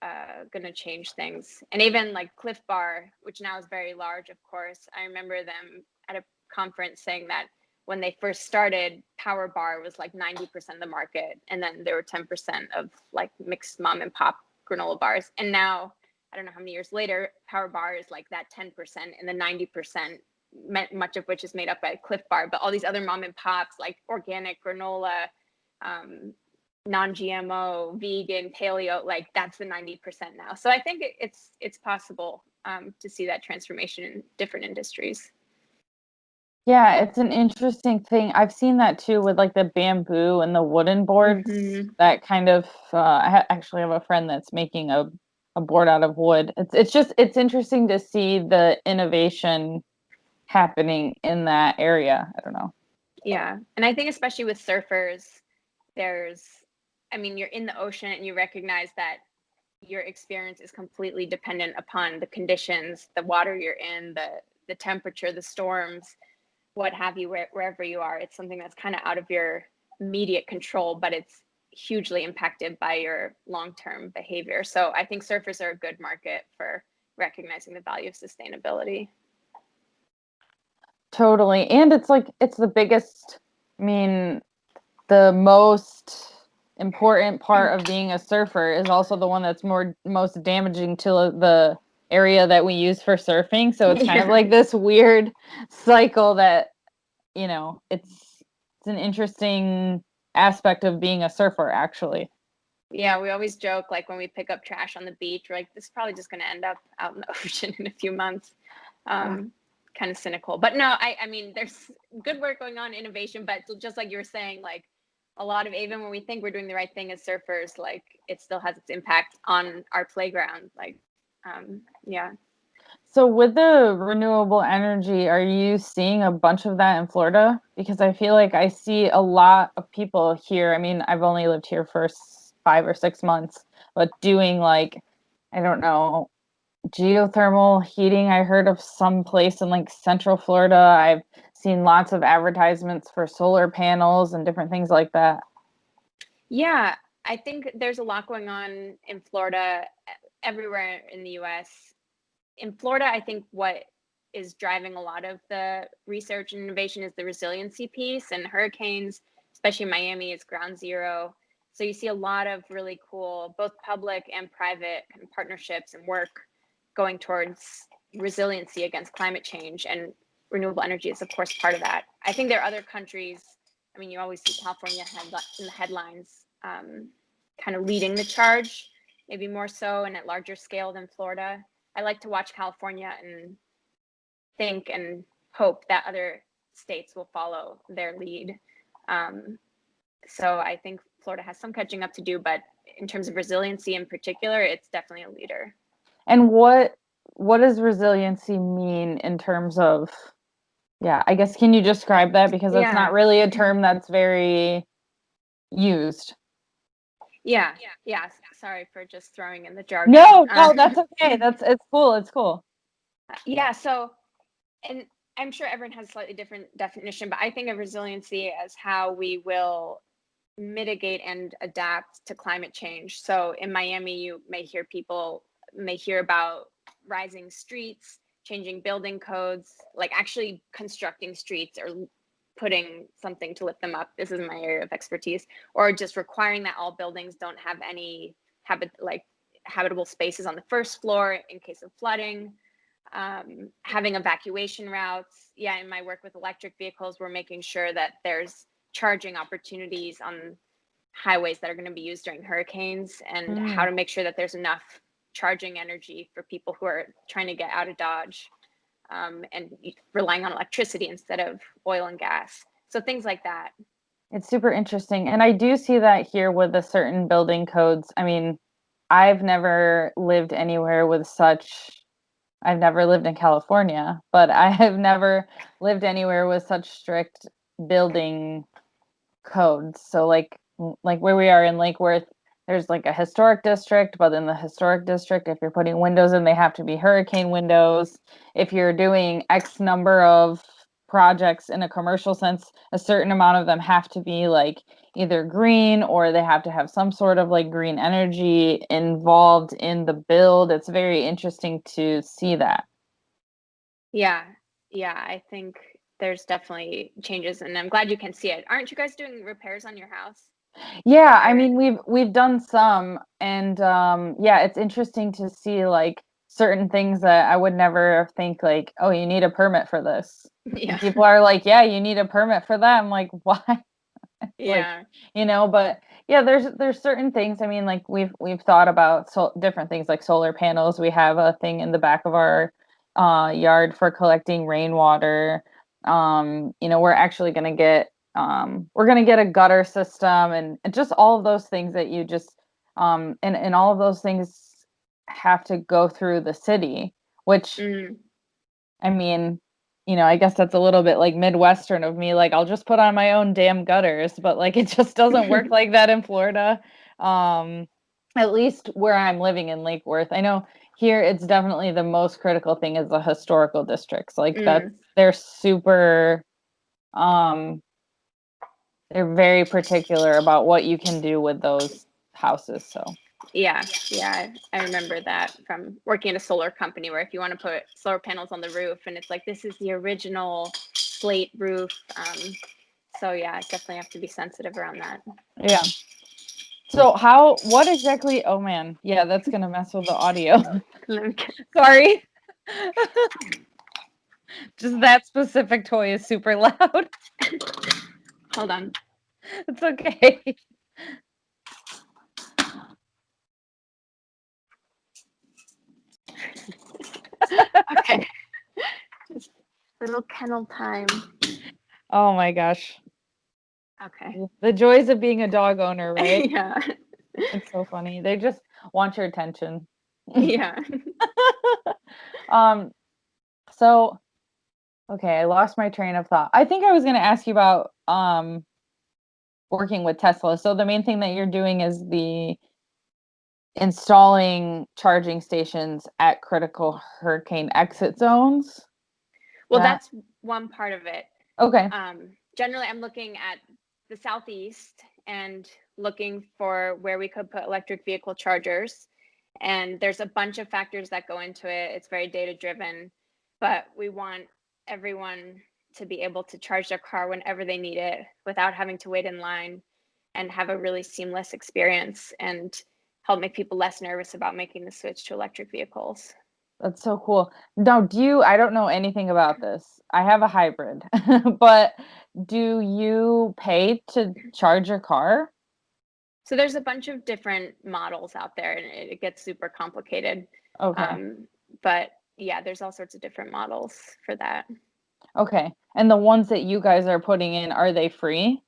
going to change things. And even like Cliff Bar, which now is very large, of course, I remember them at a conference saying that when they first started, Power Bar was like 90% of the market, and then there were 10% of like mixed mom and pop granola bars. And now, I don't know how many years later, Power Bar is like that 10%, and the 90%, much of which is made up by Cliff Bar, but all these other mom and pops like organic granola, non-GMO, vegan, paleo, like that's the 90% now. So I think it's possible to see that transformation in different industries. Yeah, it's an interesting thing. I've seen that too with like the bamboo and the wooden boards. Mm-hmm. That kind of actually have a friend that's making a board out of wood. It's interesting to see the innovation happening in that area. I don't know. Yeah. And I think especially with surfers, I mean, you're in the ocean and you recognize that your experience is completely dependent upon the conditions, the water you're in, the temperature, the storms, what have you, wherever you are. It's something that's kind of out of your immediate control, but it's hugely impacted by your long-term behavior. So I think surfers are a good market for recognizing the value of sustainability. Totally. And it's like it's the biggest, I mean, the most important part of being a surfer is also the one that's most damaging to the area that we use for surfing. So it's kind of like this weird cycle that, it's an interesting aspect of being a surfer actually. Yeah, we always joke like when we pick up trash on the beach, we're like, this is probably just going to end up out in the ocean in a few months. Kind of cynical, but no, I mean, there's good work going on, innovation, but just like you were saying, like a lot of, even when we think we're doing the right thing as surfers, like it still has its impact on our playground. Like, yeah. So with the renewable energy, are you seeing a bunch of that in Florida? Because I feel like I see a lot of people here. I mean, I've only lived here for 5 or 6 months, but doing like, I don't know, geothermal heating. I heard of some place in like Central Florida. I've seen lots of advertisements for solar panels and different things like that. Yeah, I think there's a lot going on in Florida, everywhere in the US. In Florida, I think what is driving a lot of the research and innovation is the resiliency piece, and hurricanes, especially Miami, is ground zero. So you see a lot of really cool, both public and private kind of partnerships and work going towards resiliency against climate change, and renewable energy is of course part of that. I think there are other countries. I mean, you always see California in the headlines, kind of leading the charge, maybe more so and at larger scale than Florida. I like to watch California and think and hope that other states will follow their lead. So I think Florida has some catching up to do, but in terms of resiliency in particular, it's definitely a leader. And what does resiliency mean in terms of, yeah, I guess can you describe that, because that's not Yeah. really a term that's very used. Yeah. Sorry for just throwing in the jargon. No, that's okay. It's cool. It's cool. Yeah. So, and I'm sure everyone has a slightly different definition, but I think of resiliency as how we will mitigate and adapt to climate change. So in Miami, you may hear about rising streets, changing building codes, like actually constructing streets or putting something to lift them up. This is my area of expertise. Or just requiring that all buildings don't have any habitable spaces on the first floor in case of flooding. Having evacuation routes. Yeah, in my work with electric vehicles, we're making sure that there's charging opportunities on highways that are going to be used during hurricanes, and how to make sure that there's enough charging energy for people who are trying to get out of Dodge, and relying on electricity instead of oil and gas. So things like that. It's super interesting. And I do see that here with the certain building codes. I mean, I've never lived anywhere with such, I've never lived in California, but I have never lived anywhere with such strict building codes. So like where we are in Lake Worth, there's like a historic district, but in the historic district, if you're putting windows in, they have to be hurricane windows. If you're doing X number of projects in a commercial sense, a certain amount of them have to be like either green, or they have to have some sort of like green energy involved in the build. It's very interesting to see that. Yeah, I think there's definitely changes, and I'm glad you can see it. Aren't you guys doing repairs on your house? Yeah, I mean we've done some, and yeah, it's interesting to see like certain things that I would never think like, oh, you need a permit for this. Yeah. And people are like, yeah, you need a permit for that. I'm like, why? Like, Yeah. but yeah, there's certain things. I mean, like we've thought about different things like solar panels. We have a thing in the back of our yard for collecting rainwater. We're actually going to get a gutter system, and just all of those things that you just and all of those things have to go through the city, which I mean, I guess that's a little bit like Midwestern of me. Like, I'll just put on my own damn gutters, but like it just doesn't work like that in Florida. Um, at least where I'm living in Lake Worth. I know here it's definitely the most critical thing is the historical districts. Like they're super um they're very particular about what you can do with those houses. So Yeah, I remember that from working at a solar company, where if you want to put solar panels on the roof, and it's like, this is the original slate roof. So yeah, I definitely have to be sensitive around that. yeah. So what exactly, oh man, yeah, that's gonna mess with the audio. Sorry. Just that specific toy is super loud. Hold on. It's okay. Okay. Just little kennel time. Oh my gosh. Okay. The joys of being a dog owner, right? Yeah. It's so funny. They just want your attention. Yeah. Um, so okay, I lost my train of thought. I think I was gonna ask you about working with Tesla. So the main thing that you're doing is installing charging stations at critical hurricane exit zones. Well, that's one part of it. Okay. Generally, I'm looking at the Southeast and looking for where we could put electric vehicle chargers. And there's a bunch of factors that go into it. It's very data driven, but we want everyone to be able to charge their car whenever they need it without having to wait in line, and have a really seamless experience and help make people less nervous about making the switch to electric vehicles. That's so cool. Now, I don't know anything about this. I have a hybrid, but do you pay to charge your car? So there's a bunch of different models out there, and it gets super complicated. Okay. But yeah, there's all sorts of different models for that. Okay. And the ones that you guys are putting in, are they free?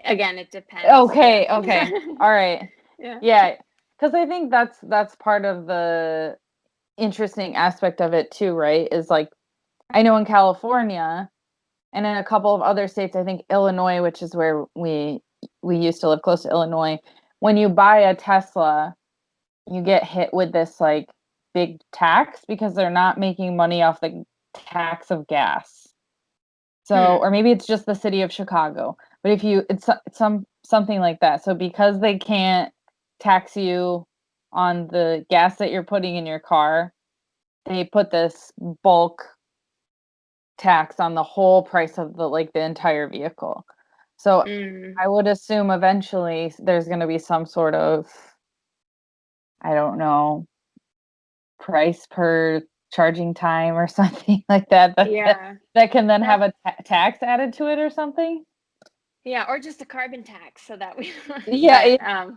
Again, it depends. Okay, Yeah. okay. All right. Yeah. Because I think that's part of the interesting aspect of it too, right? Is like, I know in California and in a couple of other states, I think Illinois, which is where we used to live close to Illinois, when you buy a Tesla, you get hit with this like big tax because they're not making money off the tax of gas. So, or maybe it's just the city of Chicago, but if you, it's something like that. So because they can't tax you on the gas that you're putting in your car, they put this bulk tax on the whole price of the entire vehicle. So I would assume eventually there's going to be some sort of, I don't know, price per charging time or something like that that can then have a tax added to it or something. Yeah, or just a carbon tax so that we Yeah.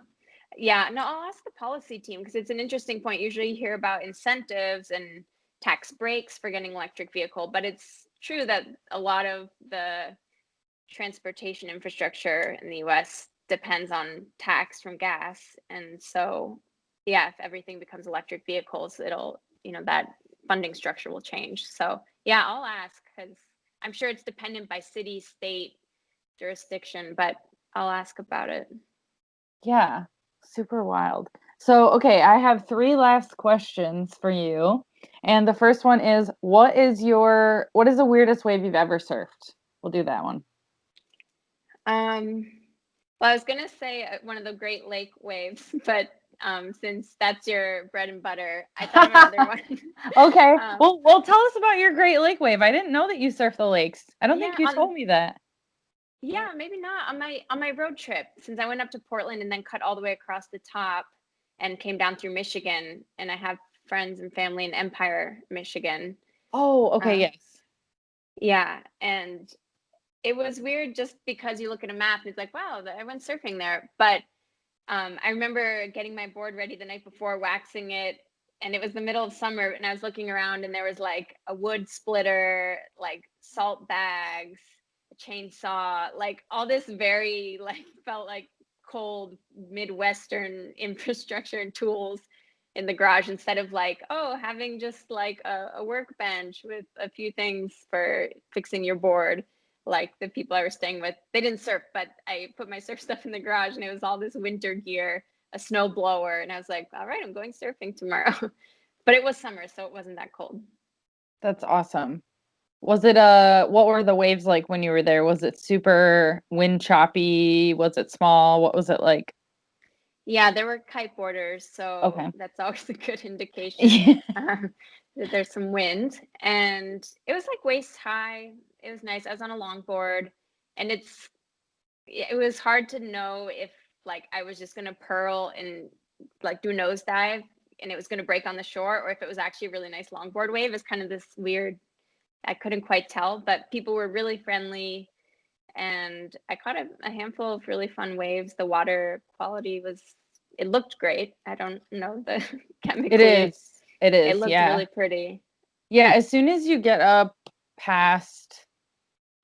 yeah, no, I'll ask the policy team because it's an interesting point. Usually you hear about incentives and tax breaks for getting electric vehicle, but it's true that a lot of the transportation infrastructure in the US depends on tax from gas. And so, yeah, if everything becomes electric vehicles, it'll, that funding structure will change. So, yeah, I'll ask because I'm sure it's dependent by city, state, jurisdiction, but I'll ask about it. Yeah, super wild. So, okay, I have 3 last questions for you. And the first one is, what is the weirdest wave you've ever surfed? We'll do that one. Well, I was gonna say one of the Great Lake waves, but since that's your bread and butter, I thought of another one. Okay. Well, tell us about your Great Lake wave. I didn't know that you surf the lakes. I don't think you told me that. Yeah, maybe not on my road trip, since I went up to Portland and then cut all the way across the top and came down through Michigan, and I have friends and family in Empire, Michigan. Oh, okay, yes. Yeah, and it was weird just because you look at a map and it's like, wow, I went surfing there. But I remember getting my board ready the night before, waxing it, and it was the middle of summer, and I was looking around and there was like a wood splitter, like salt bags, a chainsaw, like all this very felt like cold Midwestern infrastructure and tools in the garage, instead of having just like a workbench with a few things for fixing your board. Like the people I was staying with, they didn't surf, but I put my surf stuff in the garage and it was all this winter gear, a snow blower. And I was like, all right, I'm going surfing tomorrow. But it was summer, so it wasn't that cold. That's awesome. Was it what were the waves like when you were there? Was it super wind choppy? Was it small? What was it like? Yeah, there were kiteboarders, so Okay. that's always a good indication that there's some wind. And it was like waist high. It was nice. I was on a longboard, and it was hard to know if I was just gonna pearl and do a nosedive and it was gonna break on the shore, or if it was actually a really nice longboard wave. It's kind of this weird. I couldn't quite tell, but people were really friendly, and I caught a handful of really fun waves. The water quality it looked great. I don't know the chemically. It is. It looked yeah. really pretty. Yeah, as soon as you get up past,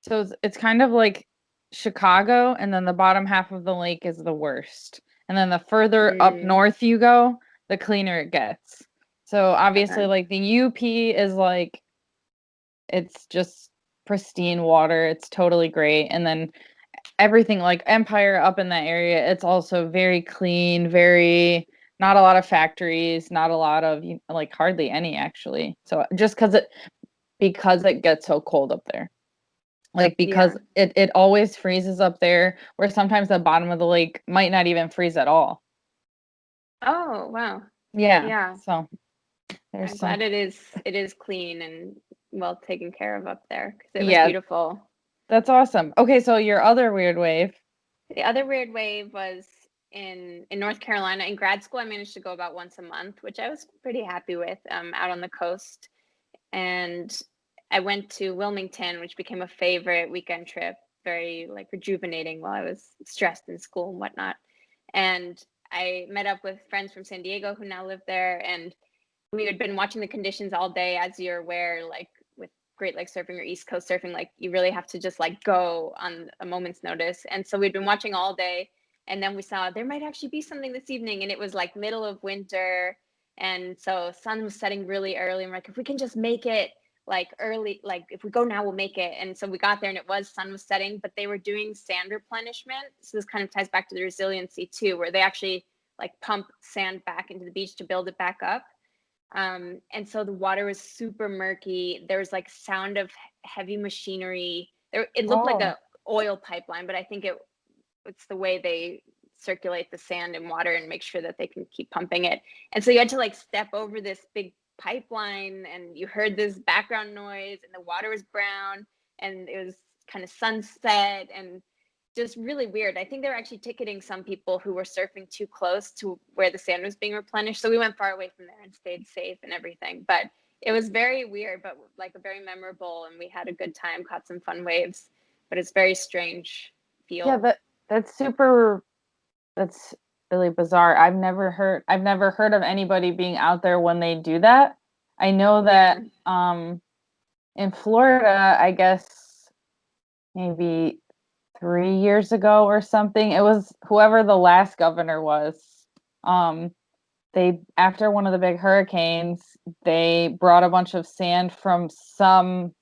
so it's kind of like Chicago, and then the bottom half of the lake is the worst. And then the further up north you go, the cleaner it gets. So obviously the UP is it's just pristine water. It's totally great. And then everything like Empire up in that area, it's also very clean, very not a lot of factories, not a lot of like hardly any actually. So just because it gets so cold up there. Like because it always freezes up there, where sometimes the bottom of the lake might not even freeze at all. Oh, wow. Yeah. Yeah. So there's I'm glad it is clean and well taken care of up there because it was beautiful. That's awesome. Okay, so your other weird wave. The other weird wave was in North Carolina. In grad school, I managed to go about once a month, which I was pretty happy with, out on the coast. And I went to Wilmington, which became a favorite weekend trip, very like rejuvenating while I was stressed in school and whatnot. And I met up with friends from San Diego who now live there, and we had been watching the conditions all day. As you're aware, like with Great Lakes surfing or East Coast surfing, like you really have to just like go on a moment's notice. And so we'd been watching all day, and then we saw there might actually be something this evening, and it was like middle of winter, and so sun was setting really early. And we're like, if we can just make it like early, like if we go now, we'll make it. And so we got there, and it was sun was setting, but they were doing sand replenishment. So this kind of ties back to the resiliency too, where they actually like pump sand back into the beach to build it back up. And so the water was super murky. There was like sound of heavy machinery. It looked like a oil pipeline, but I think it's the way they circulate the sand and water and make sure that they can keep pumping it. And so you had to like step over this big pipeline, and you heard this background noise, and the water was brown, and it was kind of sunset and just really weird. I think they were actually ticketing some people who were surfing too close to where the sand was being replenished. So we went far away from there and stayed safe and everything. But it was very weird, but like very memorable. And we had a good time, caught some fun waves. But it's very strange feel. Yeah, that's really bizarre. I've never heard of anybody being out there when they do that. I know that in Florida, I guess maybe 3 years ago or something, it was whoever the last governor was. They after one of the big hurricanes, they brought a bunch of sand from some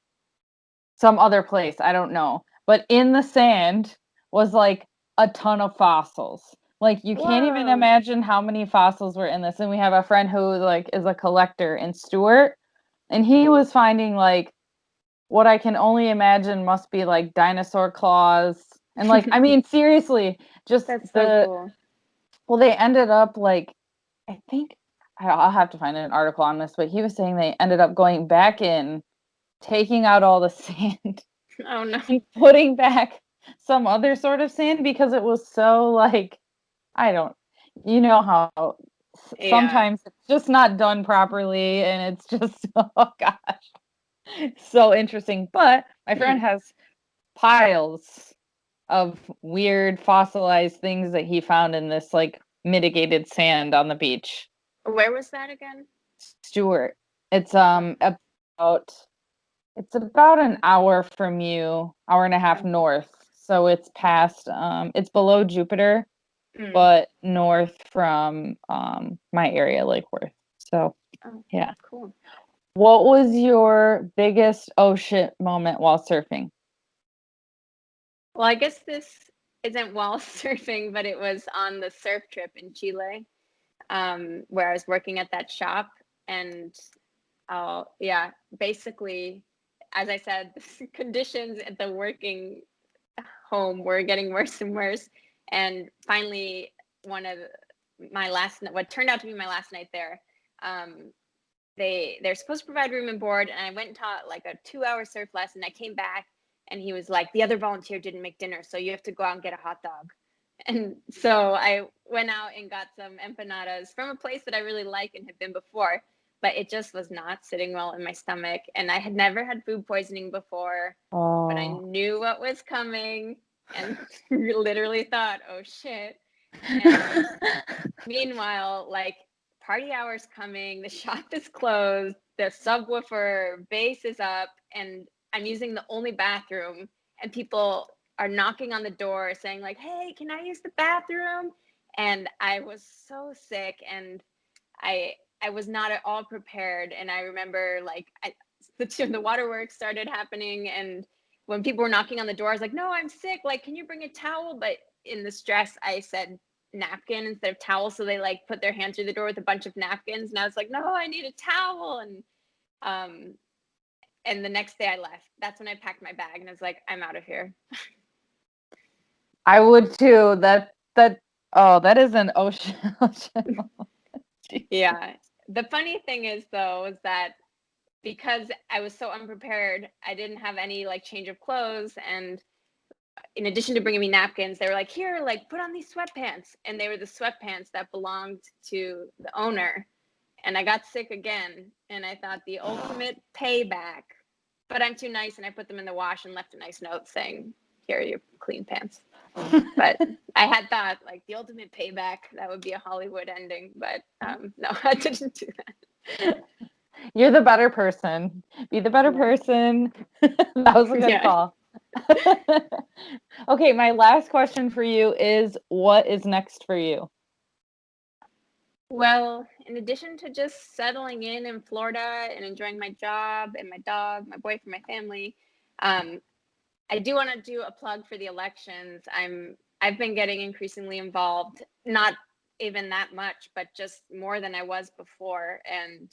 other place, I don't know. But in the sand was like a ton of fossils. Like you can't even imagine how many fossils were in this. And we have a friend who like is a collector in Stewart, and he was finding like what I can only imagine must be like dinosaur claws. And like, I mean, seriously, just that's so cool. Well, they ended up like, I think I'll have to find an article on this, but he was saying they ended up going back in, taking out all the sand. Oh no. And putting back some other sort of sand because it was so like, I don't, you know how sometimes it's just not done properly, and it's just, oh gosh, so interesting. But my friend has piles of weird fossilized things that he found in this like mitigated sand on the beach. Where was that again? Stewart. It's about an hour from you, hour and a half north. So it's past it's below Jupiter, but north from my area, Lake Worth. So yeah. Cool. What was your biggest oh shit moment while surfing? Well, I guess this isn't while surfing, but it was on the surf trip in Chile, where I was working at that shop. And basically, as I said, the conditions at the working home were getting worse and worse. And finally, what turned out to be my last night there, they're supposed to provide room and board, and I went and taught like a 2-hour surf lesson. I came back, and he was like, the other volunteer didn't make dinner, so you have to go out and get a hot dog. And so I went out and got some empanadas from a place that I really like and had been before, but it just was not sitting well in my stomach. And I had never had food poisoning before, but I knew what was coming and literally thought, oh shit. And meanwhile, like party hours coming, the shop is closed, the subwoofer bass is up, and I'm using the only bathroom, and people are knocking on the door saying like, hey, can I use the bathroom? And I was so sick, and I was not at all prepared. And I remember like the waterworks started happening, and when people were knocking on the door, I was like, no, I'm sick, like, can you bring a towel? But in the stress, I said, napkin instead of towel. So they like put their hand through the door with a bunch of napkins. And I was like, no, I need a towel. And the next day I left. That's when I packed my bag and I was like, I'm out of here. I would too. That is an ocean. Yeah. The funny thing is though, is that because I was so unprepared, I didn't have any like change of clothes. And in addition to bringing me napkins, they were like, here, like put on these sweatpants. And they were the sweatpants that belonged to the owner. And I got sick again. And I thought the ultimate payback, but I'm too nice. And I put them in the wash and left a nice note saying, here are your clean pants. But I had thought like the ultimate payback, that would be a Hollywood ending. But no, I didn't do that. You're the better person. Be the better person. That was a good call. Okay, my last question for you is, what is next for you? Well, in addition to just settling in Florida and enjoying my job and my dog, my boyfriend, my family, I do want to do a plug for the elections. I've been getting increasingly involved, not even that much, but just more than I was before. And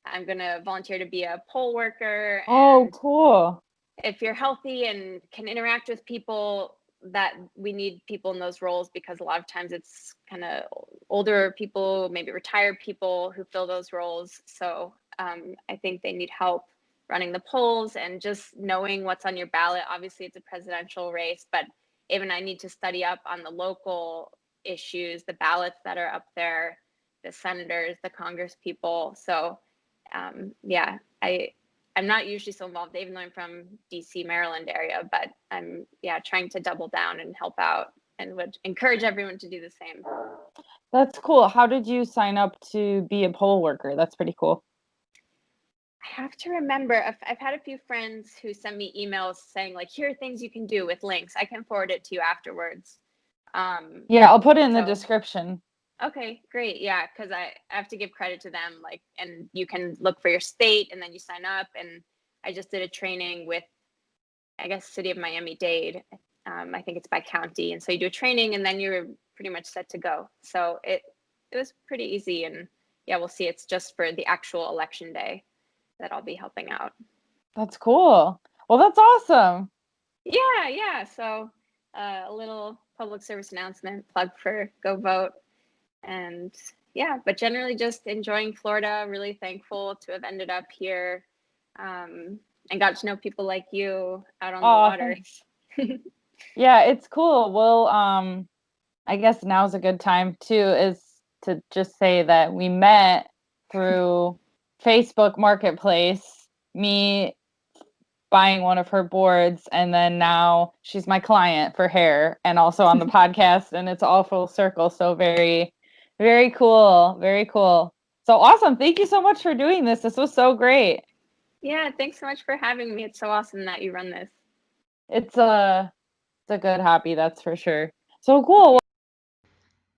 I'm going to volunteer to be a poll worker. Oh, cool. If you're healthy and can interact with people, that we need people in those roles, because a lot of times it's kind of older people, maybe retired people who fill those roles. So I think they need help running the polls and just knowing what's on your ballot. Obviously, it's a presidential race, but even I need to study up on the local issues, the ballots that are up there, the senators, the Congress people. So yeah, I'm not usually so involved, even though I'm from DC, Maryland area, but I'm trying to double down and help out, and would encourage everyone to do the same. That's cool. How did you sign up to be a poll worker? That's pretty cool. I have to remember, I've had a few friends who sent me emails saying like, here are things you can do with links. I can forward it to you afterwards. Yeah, I'll put it in the description. Okay, great. Yeah, because I have to give credit to them, like, and you can look for your state and then you sign up. And I just did a training with, I guess, City of Miami-Dade. I think it's by county. And so you do a training and then you're pretty much set to go. So it was pretty easy. And yeah, we'll see. It's just for the actual election day that I'll be helping out. That's cool. Well, that's awesome. Yeah. So a little public service announcement, plug for Go Vote. And yeah, but generally just enjoying Florida, really thankful to have ended up here, and got to know people like you out on the water. Yeah, it's cool. Well, I guess now's a good time too, is to just say that we met through Facebook Marketplace, me buying one of her boards, and then now she's my client for hair and also on the podcast, and it's all full circle. So very, very cool. Very cool. So awesome. Thank you so much for doing this. This was so great. Yeah, thanks so much for having me. It's so awesome that you run this. It's a good hobby, that's for sure. So cool.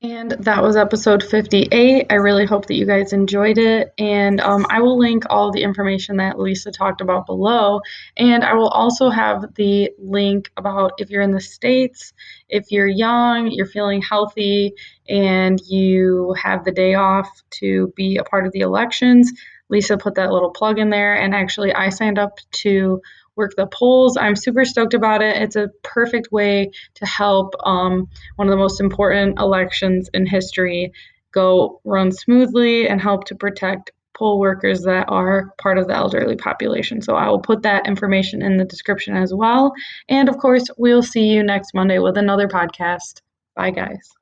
And that was episode 58. I really hope that you guys enjoyed it. And I will link all the information that Lisa talked about below. And I will also have the link about if you're in the States, if you're young, you're feeling healthy, and you have the day off to be a part of the elections. Lisa put that little plug in there. And actually, I signed up to work the polls. I'm super stoked about it. It's a perfect way to help one of the most important elections in history go run smoothly and help to protect poll workers that are part of the elderly population. So I will put that information in the description as well. And of course, we'll see you next Monday with another podcast. Bye, guys.